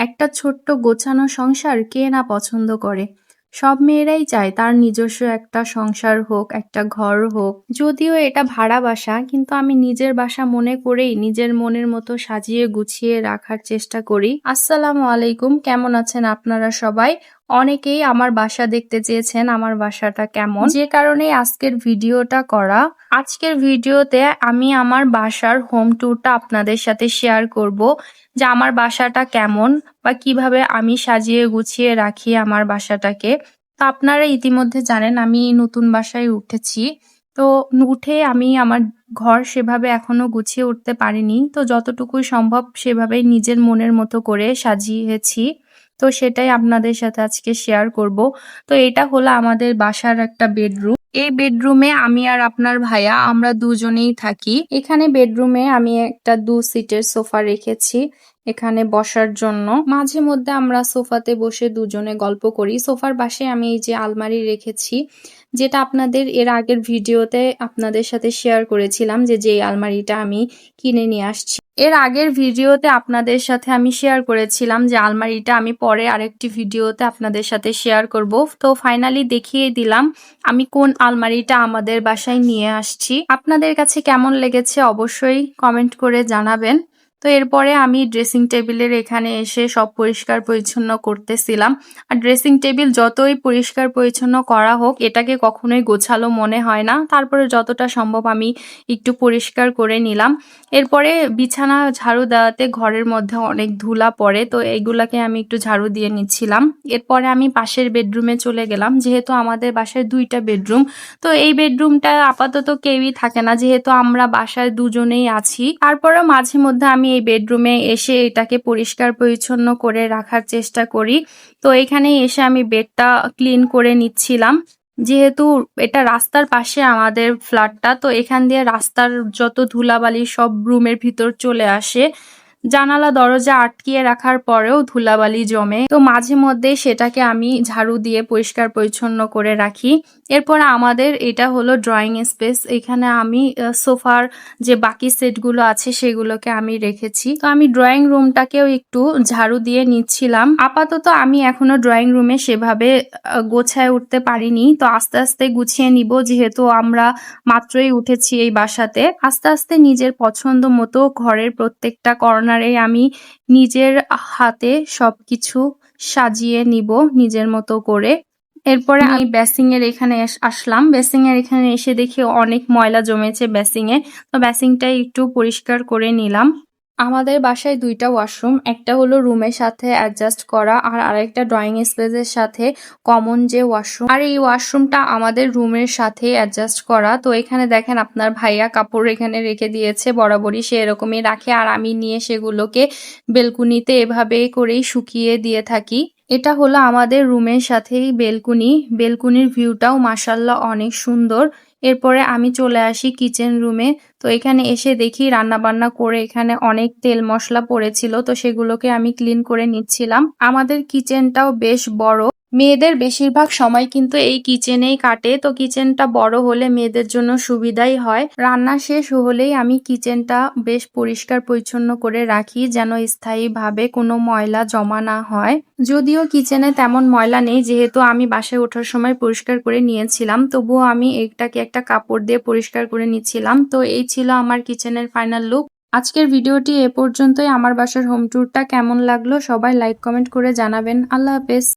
একটা ছোট্ট গোছানো সংসার কে না পছন্দ করে। সব মেয়েরাই চায় তার নিজস্ব একটা সংসার হোক, একটা ঘর হোক। যদিও এটা ভাড়া বাসা, কিন্তু আমি নিজের বাসা মনে করেই নিজের মনের মতো সাজিয়ে গুছিয়ে রাখার চেষ্টা করি। আসসালামু আলাইকুম, কেমন আছেন আপনারা সবাই? অনেকেই আমার বাসা দেখতে চেয়েছেন, আমার বাসাটা কেমন, যে কারণে আজকের ভিডিওটা করা। আজকের ভিডিওতে আমি আমার বাসার হোম ট্যুরটা আপনাদের সাথে শেয়ার করব, যে আমার বাসাটা কেমন বা কিভাবে আমি সাজিয়ে গুছিয়ে রাখি আমার বাসাটাকে। তো আপনারা ইতিমধ্যে জানেন আমি নতুন বাসায় উঠেছি। তো উঠে আমি আমার ঘর সেভাবে এখনো গুছিয়ে উঠতে পারিনি, তো যতটুকুই সম্ভব সেভাবেই নিজের মনের মতো করে সাজিয়েছি। তো সেটাই আপনাদের সাথে আজকে শেয়ার করব। তো এটা হলো আমাদের বাসার একটা বেডরুম। এই বেডরুমে আমি আর আপনার ভাইয়া আমরা দুজনেই থাকি। এখানে বেডরুমে আমি একটা 2 সিটের সোফা রেখেছি এখানে বসার জন্য। মাঝে মধ্যে আমরা সোফাতে বসে দুজনে গল্প করি। সোফার পাশে আমি এই যে আলমারি রেখেছি, যেটা আপনাদের এর আগের ভিডিওতে আপনাদের সাথে শেয়ার করেছিলাম, যে আলমারিটা আমি কিনে নিয়ে আসছি। এর আগের ভিডিওতে আপনাদের সাথে আমি শেয়ার করেছিলাম যে আলমারিটা আমি পরে আরেকটি ভিডিওতে আপনাদের সাথে শেয়ার করব। তো ফাইনালি দেখিয়ে দিলাম আমি কোন আলমারিটা আমাদের বাসায় নিয়ে আসছি। আপনাদের কাছে কেমন লেগেছে অবশ্যই কমেন্ট করে জানাবেন। তো এরপরে আমি ড্রেসিং টেবিলের এখানে এসে সব পরিষ্কার পরিচ্ছন্ন করতেছিলাম। আর ড্রেসিং টেবিল যতই পরিষ্কার পরিচ্ছন্ন করা হোক, এটাকে কখনোই গোছালো মনে হয় না। তারপরে যতটা সম্ভব আমি একটু পরিষ্কার করে নিলাম। এরপরে বিছানা ঝাড়ু দেওয়াতে ঘরের মধ্যে অনেক ধুলা পড়ে, তো এইগুলাকে আমি একটু ঝাড়ু দিয়ে নিচ্ছিলাম। এরপরে আমি পাশের বেডরুমে চলে গেলাম, যেহেতু আমাদের বাসায় 2টা বেডরুম। তো এই বেডরুমটা আপাতত কেউই থাকে না, যেহেতু আমরা বাসায় দুজনেই আছি। তারপরেও মাঝে মধ্যে আমি এই বেডরুমে এসে এটাকে পরিষ্কার পরিচ্ছন্ন করে রাখার চেষ্টা করি। তো এখানে এসে আমি বেডটা ক্লিন করে নিচ্ছিলাম, যেহেতু এটা রাস্তার পাশে আমাদের ফ্ল্যাটটা। তো এখান দিয়ে রাস্তার যত ধুলাবালি সব রুমের ভিতর চলে আসে। জানালা দরজা আটকিয়ে রাখার পরেও ধুলাবালি জমে, তো মাঝে মধ্যে সেটাকে আমি ঝাড়ু দিয়ে পরিষ্কার পরিচ্ছন্ন করে রাখি। এরপর আমাদের এটা হলো ড্রয়িং স্পেস। এখানে আমি সোফার যে বাকি সেটগুলো আছে সেগুলোকে আমি রেখেছি। তো আমি ড্রয়িং রুমটাকেও একটু ঝাড়ু দিয়ে নিচ্ছিলাম। আপাতত আমি এখনো ড্রয়িং রুমে সেভাবে গোছায় উঠতে পারিনি, তো আস্তে আস্তে গুছিয়ে নিব, যেহেতু আমরা মাত্রই উঠেছি এই বাসাতে। আস্তে আস্তে নিজের পছন্দ মতো ঘরের প্রত্যেকটা কর্নারে আমি নিজের হাতে সবকিছু সাজিয়ে নিব নিজের মতো করে। এরপরে আমি বেসিং এর এখানে আসলাম। বেসিং এর এখানে এসে দেখি অনেক ময়লা জমেছে বেসিং এ। তো বেসিংটাই একটু পরিষ্কার করে নিলাম। আমাদের বাসায় 2টা ওয়াশরুম, একটা হলো রুমের সাথে অ্যাডজাস্ট করা আর আরেকটা ড্রয়িং স্পেসের সাথে কমন যে ওয়াশরুম। আর এই ওয়াশরুমটা আমাদের রুমের সাথে অ্যাডজাস্ট করা। তো এখানে দেখেন আপনার ভাইয়া কাপড় এখানে রেখে দিয়েছে, বরাবরই সে এরকমই রাখে, আর আমি নিয়ে সেগুলোকে বেলকুনিতে এভাবে করেই শুকিয়ে দিয়ে থাকি। এটা হলো আমাদের রুমের সাথেই বেলকুনি। বেলকুনির ভিউটাও মাশাআল্লাহ অনেক সুন্দর। এরপরে আমি চলে আসি কিচেন রুমে। তো এখানে এসে দেখি রান্না বান্না করে এখানে অনেক তেল মশলা পড়েছিল, তো সেগুলোকে আমি ক্লিন করে নিচ্ছিলাম। আমাদের কিচেনটাও বেশ বড়। মেয়েদের বেশিরভাগ সময় কিন্তু এই কিচেনেই কাটে, তো কিচেনটা বড় হলে মেয়েদের জন্য সুবিধাই হয়। রান্না শেষ হলেই আমি কিচেনটা বেশ পরিষ্কার পরিচ্ছন্ন করে রাখি, যেন স্থায়ীভাবে কোনো ময়লা জমা না হয়। যদিও কিচেনে তেমন ময়লা নেই, যেহেতু আমি বাসায় ওঠার সময় পরিষ্কার করে নিয়েছিলাম, তবুও আমি এটাকে একটা কাপড় দিয়ে পরিষ্কার করে নিচ্ছিলাম। তো এই ছিল আমার কিচেনের ফাইনাল লুক। আজকের ভিডিওটি এ পর্যন্তই। আমার বাসার হোম ট্যুরটা কেমন লাগলো সবাই লাইক কমেন্ট করে জানাবেন। আল্লাহ হাফেজ।